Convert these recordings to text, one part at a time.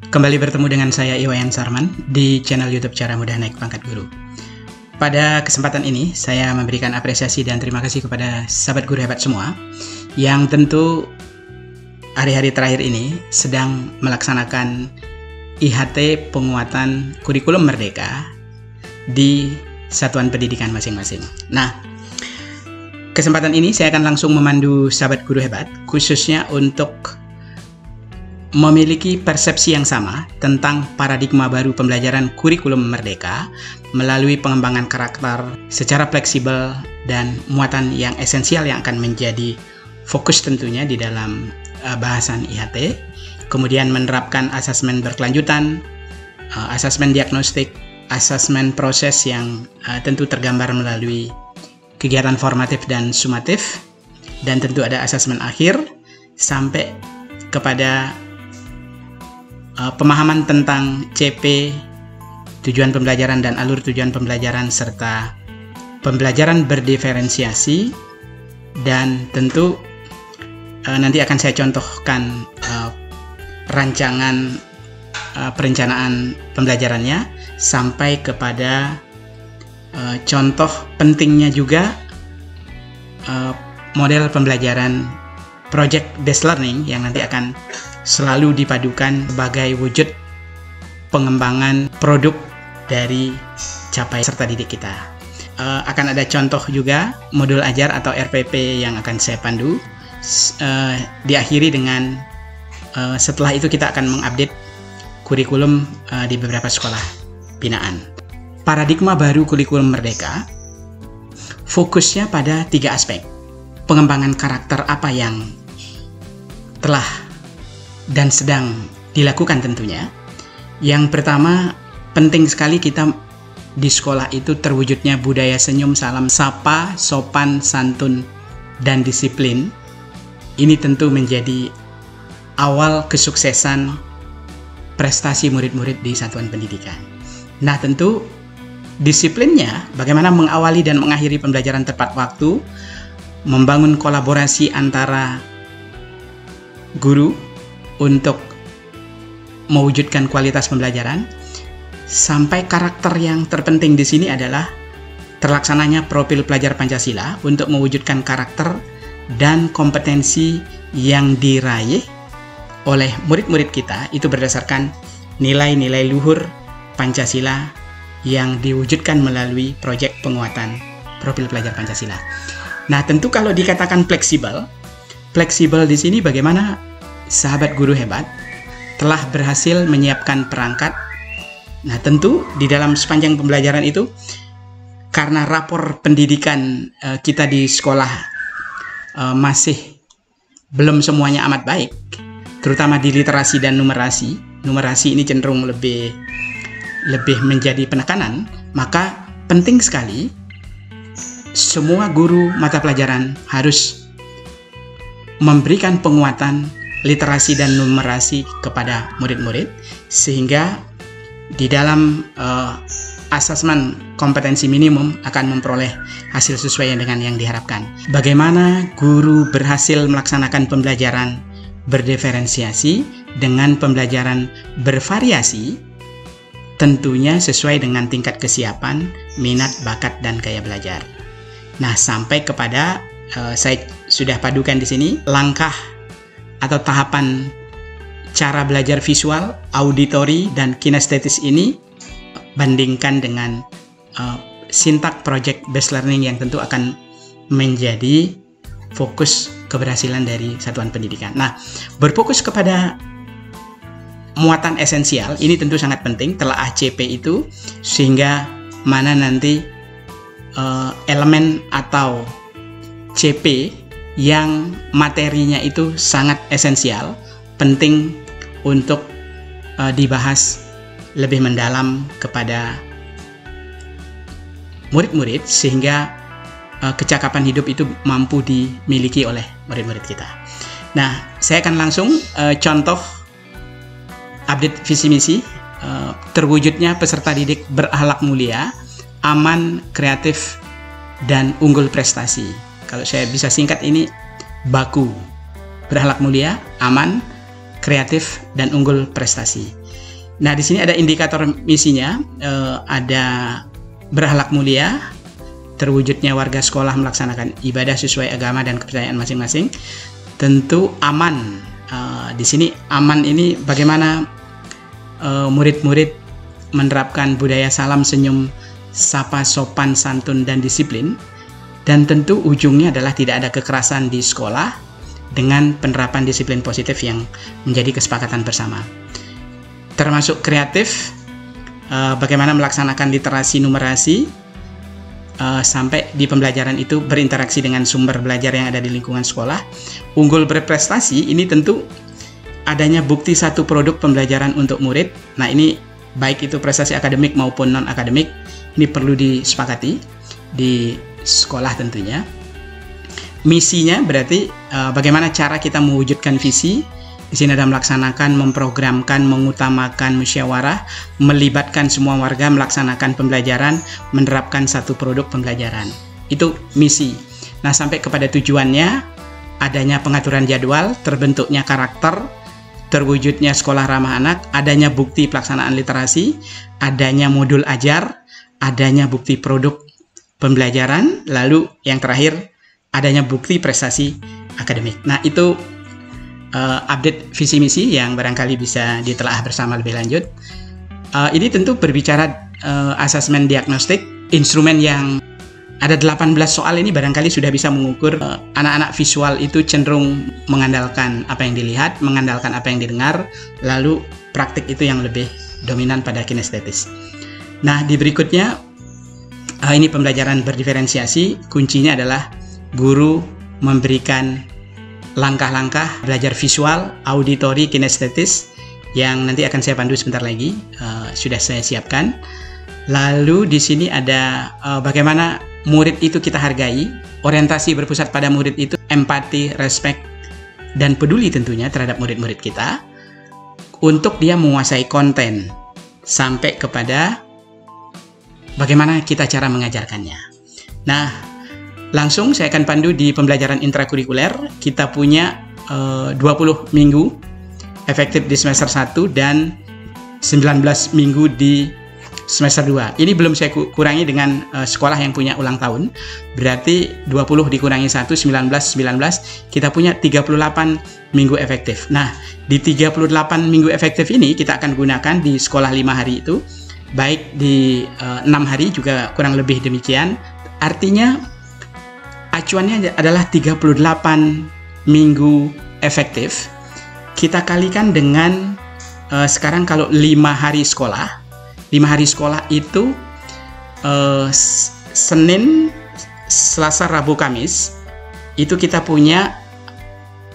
Kembali bertemu dengan saya Iwayan Sarman di channel YouTube Cara Mudah Naik Pangkat Guru. Pada kesempatan ini saya memberikan apresiasi dan terima kasih kepada sahabat guru hebat semua yang tentu hari-hari terakhir ini sedang melaksanakan IHT penguatan kurikulum merdeka di satuan pendidikan masing-masing. Nah, kesempatan ini saya akan langsung memandu sahabat guru hebat khususnya untuk memiliki persepsi yang sama tentang paradigma baru pembelajaran kurikulum merdeka melalui pengembangan karakter secara fleksibel dan muatan yang esensial yang akan menjadi fokus tentunya di dalam bahasan IHT, kemudian menerapkan asesmen berkelanjutan, asesmen diagnostik, asesmen proses yang tentu tergambar melalui kegiatan formatif dan sumatif, dan tentu ada asesmen akhir sampai kepada pemahaman tentang CP, tujuan pembelajaran dan alur tujuan pembelajaran, serta pembelajaran berdiferensiasi, dan tentu nanti akan saya contohkan rancangan perencanaan pembelajarannya sampai kepada contoh pentingnya juga model pembelajaran project based learning yang nanti akan selalu dipadukan sebagai wujud pengembangan produk dari capaian peserta didik kita. Akan ada contoh juga modul ajar atau RPP yang akan saya pandu. Diakhiri dengan setelah itu kita akan mengupdate kurikulum di beberapa sekolah binaan. Paradigma baru kurikulum merdeka fokusnya pada 3 aspek. Pengembangan karakter apa yang telah dan sedang dilakukan tentunya. Yang pertama, penting sekali kita di sekolah itu terwujudnya budaya senyum, salam sapa, sopan, santun, dan disiplin. Ini tentu menjadi awal kesuksesan prestasi murid-murid di satuan pendidikan. Nah, tentu disiplinnya bagaimana mengawali dan mengakhiri pembelajaran tepat waktu, membangun kolaborasi antara guru untuk mewujudkan kualitas pembelajaran, sampai karakter yang terpenting di sini adalah terlaksananya profil pelajar Pancasila untuk mewujudkan karakter dan kompetensi yang diraih oleh murid-murid kita itu berdasarkan nilai-nilai luhur Pancasila yang diwujudkan melalui proyek penguatan profil pelajar Pancasila. Nah, tentu kalau dikatakan fleksibel di sini bagaimana sahabat guru hebat telah berhasil menyiapkan perangkat. Nah, tentu di dalam sepanjang pembelajaran itu, karena rapor pendidikan kita di sekolah masih belum semuanya amat baik, terutama di literasi dan numerasi. Numerasi ini cenderung lebih menjadi penekanan, maka penting sekali semua guru mata pelajaran harus memberikan penguatan literasi dan numerasi kepada murid-murid, sehingga di dalam asesmen kompetensi minimum akan memperoleh hasil sesuai dengan yang diharapkan. Bagaimana guru berhasil melaksanakan pembelajaran berdiferensiasi dengan pembelajaran bervariasi, tentunya sesuai dengan tingkat kesiapan, minat, bakat, dan gaya belajar. Nah, sampai kepada saya sudah padukan di sini langkah atau tahapan cara belajar visual, auditori, dan kinestetis ini bandingkan dengan sintak project based learning yang tentu akan menjadi fokus keberhasilan dari satuan pendidikan. Nah, berfokus kepada muatan esensial ini tentu sangat penting telah CP itu, sehingga mana nanti elemen atau CP yang materinya itu sangat esensial, penting untuk dibahas lebih mendalam kepada murid-murid, sehingga kecakapan hidup itu mampu dimiliki oleh murid-murid kita. Nah, saya akan langsung contoh update visi misi terwujudnya peserta didik berakhlak mulia, aman, kreatif, dan unggul prestasi. Kalau saya bisa singkat ini BAKU, berakhlak mulia, aman, kreatif, dan unggul prestasi. Nah, di sini ada indikator misinya, ada berakhlak mulia, terwujudnya warga sekolah melaksanakan ibadah sesuai agama dan kepercayaan masing-masing. Tentu aman. Di sini aman ini bagaimana murid-murid menerapkan budaya salam, senyum, sapa, sopan, santun, dan disiplin. Dan tentu ujungnya adalah tidak ada kekerasan di sekolah dengan penerapan disiplin positif yang menjadi kesepakatan bersama. Termasuk kreatif, bagaimana melaksanakan literasi numerasi, sampai di pembelajaran itu berinteraksi dengan sumber belajar yang ada di lingkungan sekolah. Unggul berprestasi, ini tentu adanya bukti satu produk pembelajaran untuk murid. Nah, ini baik itu prestasi akademik maupun non-akademik, ini perlu disepakati di sekolah tentunya. Misinya berarti bagaimana cara kita mewujudkan visi. Di sini ada melaksanakan, memprogramkan, mengutamakan musyawarah, melibatkan semua warga melaksanakan pembelajaran, menerapkan satu produk pembelajaran. Itu misi. Nah, sampai kepada tujuannya, adanya pengaturan jadwal, terbentuknya karakter, terwujudnya sekolah ramah anak, adanya bukti pelaksanaan literasi, adanya modul ajar, adanya bukti produk pembelajaran, lalu yang terakhir adanya bukti prestasi akademik. Nah, itu update visi misi yang barangkali bisa ditelaah bersama lebih lanjut. Ini tentu berbicara asesmen diagnostik, instrumen yang ada 18 soal ini barangkali sudah bisa mengukur anak-anak visual itu cenderung mengandalkan apa yang dilihat, mengandalkan apa yang didengar, lalu praktik itu yang lebih dominan pada kinestetis. Nah, di berikutnya ini pembelajaran berdiferensiasi, kuncinya adalah guru memberikan langkah-langkah belajar visual, auditori, kinestetis yang nanti akan saya pandu sebentar lagi, sudah saya siapkan. Lalu di sini ada bagaimana murid itu kita hargai, orientasi berpusat pada murid itu empati, respect, dan peduli tentunya terhadap murid-murid kita untuk dia menguasai konten sampai kepada bagaimana kita cara mengajarkannya. Nah, langsung saya akan pandu di pembelajaran intrakurikuler. Kita punya 20 minggu efektif di semester 1 dan 19 minggu di semester 2. Ini belum saya kurangi dengan sekolah yang punya ulang tahun. Berarti 20 dikurangi 1, 19, kita punya 38 minggu efektif. Nah, di 38 minggu efektif ini kita akan gunakan di sekolah 5 hari itu. Baik di 6 hari juga kurang lebih demikian. Artinya acuannya adalah 38 minggu efektif. Kita kalikan dengan sekarang kalau 5 hari sekolah. 5 hari sekolah itu Senin, Selasa, Rabu, Kamis. Itu kita punya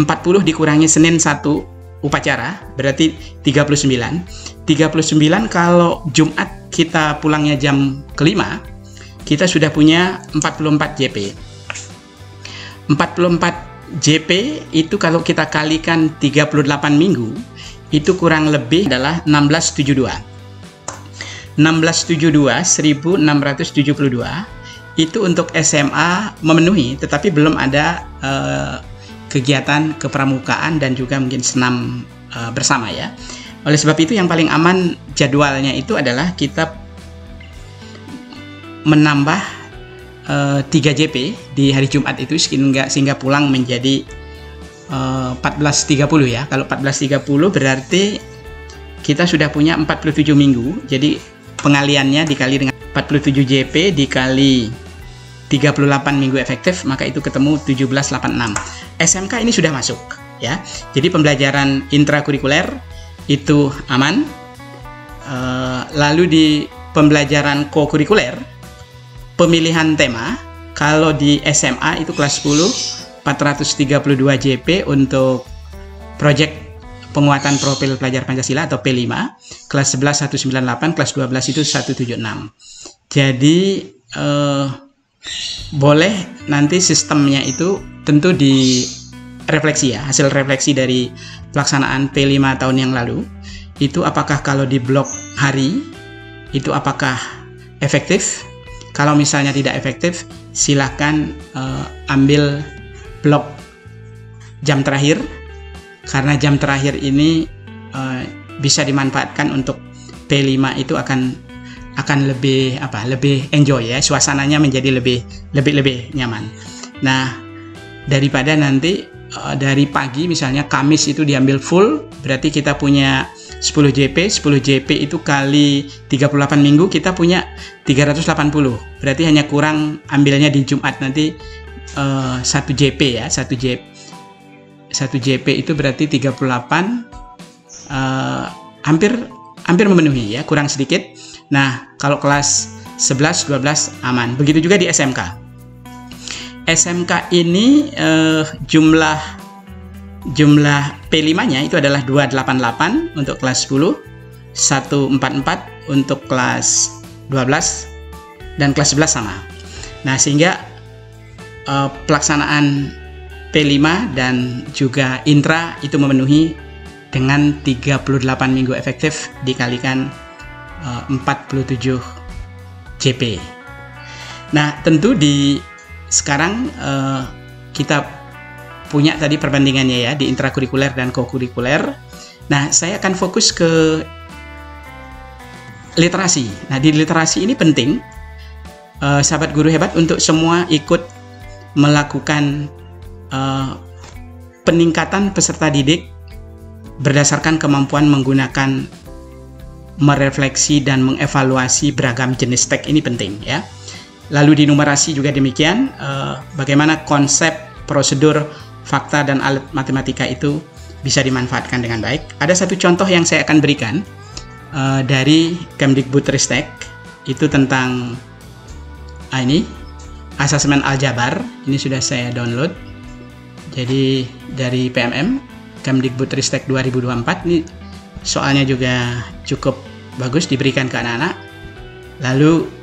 40 dikurangi Senin 1 upacara, berarti 39. 39 kalau Jumat kita pulangnya jam kelima, kita sudah punya 44 JP. 44 JP itu kalau kita kalikan 38 minggu, itu kurang lebih adalah 1672. 1672, 1672 itu untuk SMA memenuhi, tetapi belum ada kegiatan kepramukaan dan juga mungkin senam bersama ya. Oleh sebab itu yang paling aman jadwalnya itu adalah kita menambah 3 JP di hari Jumat itu sehingga pulang menjadi 14.30 ya. Kalau 14.30 berarti kita sudah punya 47 minggu. Jadi pengaliannya dikali dengan 47 JP dikali 38 minggu efektif, maka itu ketemu 1786. SMK ini sudah masuk ya. Jadi pembelajaran intrakurikuler itu aman. Lalu di pembelajaran kokurikuler, pemilihan tema, kalau di SMA itu kelas 10 432 JP untuk proyek penguatan profil pelajar Pancasila atau P5, kelas 11 198, kelas 12 itu 176. Jadi boleh nanti sistemnya itu tentu direfleksi ya, hasil refleksi dari pelaksanaan P5 tahun yang lalu, itu apakah kalau di blok hari itu apakah efektif. Kalau misalnya tidak efektif, silakan ambil blok jam terakhir. karena jam terakhir ini bisa dimanfaatkan untuk P5 itu akan lebih enjoy ya, suasananya menjadi lebih nyaman. Nah, daripada nanti dari pagi misalnya Kamis itu diambil full, berarti kita punya 10 JP itu kali 38 minggu kita punya 380. Berarti hanya kurang ambilnya di Jumat nanti 1 JP ya, 1 JP itu berarti 38, hampir memenuhi ya, kurang sedikit. Nah, kalau kelas 11, 12 aman. Begitu juga di SMK. SMK ini jumlah P5-nya itu adalah 288 untuk kelas 10, 144 untuk kelas 12, dan kelas 11 sama. Nah, sehingga pelaksanaan P5 dan juga intra itu memenuhi dengan 38 minggu efektif dikalikan 47 JP. Nah, tentu sekarang kita punya tadi perbandingannya ya di intrakurikuler dan kokurikuler. Nah, saya akan fokus ke literasi. Nah, di literasi ini penting sahabat guru hebat untuk semua ikut melakukan peningkatan peserta didik berdasarkan kemampuan menggunakan, merefleksi dan mengevaluasi beragam jenis teks. Ini penting ya. Lalu di numerasi juga demikian, bagaimana konsep, prosedur, fakta, dan alat matematika itu bisa dimanfaatkan dengan baik. Ada satu contoh yang saya akan berikan dari Kemdikbudristek, itu tentang ini asesmen aljabar. Ini sudah saya download. Jadi dari PMM Kemdikbudristek 2024, ini soalnya juga cukup bagus, diberikan ke anak-anak. Lalu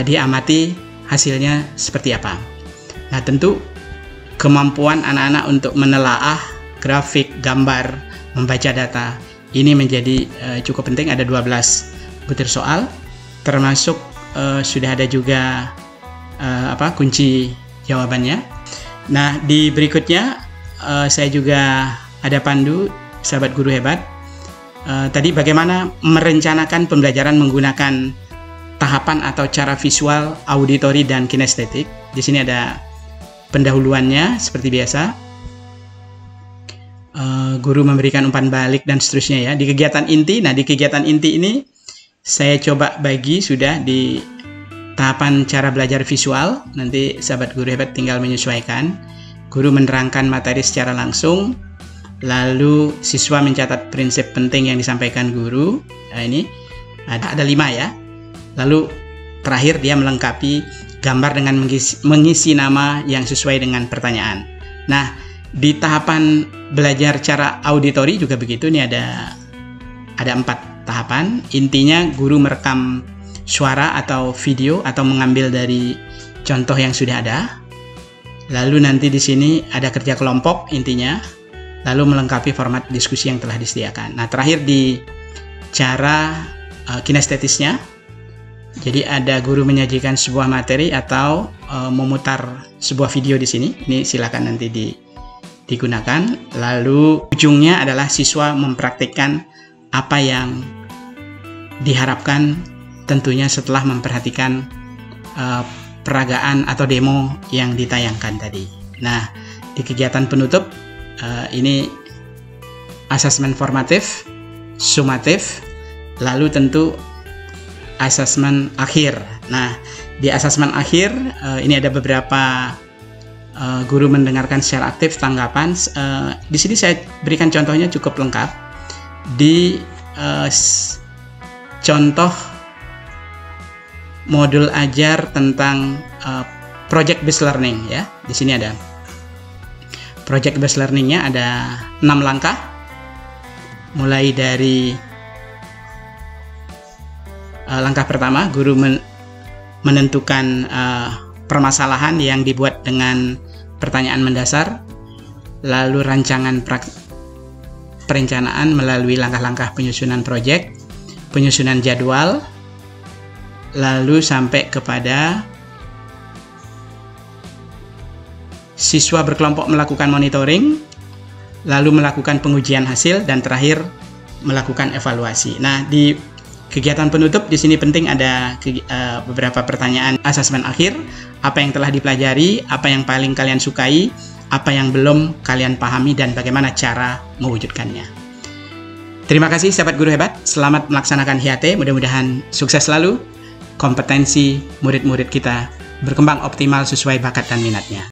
diamati hasilnya seperti apa. Nah, tentu kemampuan anak-anak untuk menelaah grafik, gambar, membaca data ini menjadi cukup penting. Ada 12 butir soal, termasuk sudah ada juga kunci jawabannya. Nah, di berikutnya saya juga ada pandu sahabat guru hebat. Tadi bagaimana merencanakan pembelajaran menggunakan tahapan atau cara visual, auditori, dan kinestetik. Di sini ada pendahuluannya seperti biasa. Guru memberikan umpan balik dan seterusnya ya. Di kegiatan inti, nah di kegiatan inti ini saya coba bagi sudah di tahapan cara belajar visual. Nanti sahabat guru hebat tinggal menyesuaikan. Guru menerangkan materi secara langsung, lalu siswa mencatat prinsip penting yang disampaikan guru. Nah, ini ada 5 ya. Lalu terakhir dia melengkapi gambar dengan mengisi nama yang sesuai dengan pertanyaan. Nah, di tahapan belajar cara auditori juga begitu. Ini ada 4 tahapan. Intinya guru merekam suara atau video atau mengambil dari contoh yang sudah ada. Lalu nanti di sini ada kerja kelompok intinya. Lalu melengkapi format diskusi yang telah disediakan. Nah, terakhir di cara kinestetisnya. Jadi ada guru menyajikan sebuah materi atau memutar sebuah video di sini. Ini silakan nanti digunakan. Lalu ujungnya adalah siswa mempraktikkan apa yang diharapkan, tentunya setelah memperhatikan peragaan atau demo yang ditayangkan tadi. Nah, di kegiatan penutup ini asesmen formatif, sumatif, lalu tentu asesmen akhir. Nah, di asesmen akhir ini ada beberapa guru mendengarkan secara aktif tanggapan. Di sini saya berikan contohnya cukup lengkap. Di contoh modul ajar tentang project based learning ya. Di sini ada project based learningnya, ada 6 langkah. Mulai dari langkah pertama, guru menentukan permasalahan yang dibuat dengan pertanyaan mendasar, lalu rancangan perencanaan melalui langkah-langkah penyusunan proyek, penyusunan jadwal, lalu sampai kepada siswa berkelompok melakukan monitoring, lalu melakukan pengujian hasil, dan terakhir melakukan evaluasi. Nah, di kegiatan penutup di sini penting ada beberapa pertanyaan asesmen akhir. Apa yang telah dipelajari, apa yang paling kalian sukai, apa yang belum kalian pahami, dan bagaimana cara mewujudkannya. Terima kasih sahabat guru hebat, selamat melaksanakan HIAT, mudah-mudahan sukses selalu, kompetensi murid-murid kita berkembang optimal sesuai bakat dan minatnya.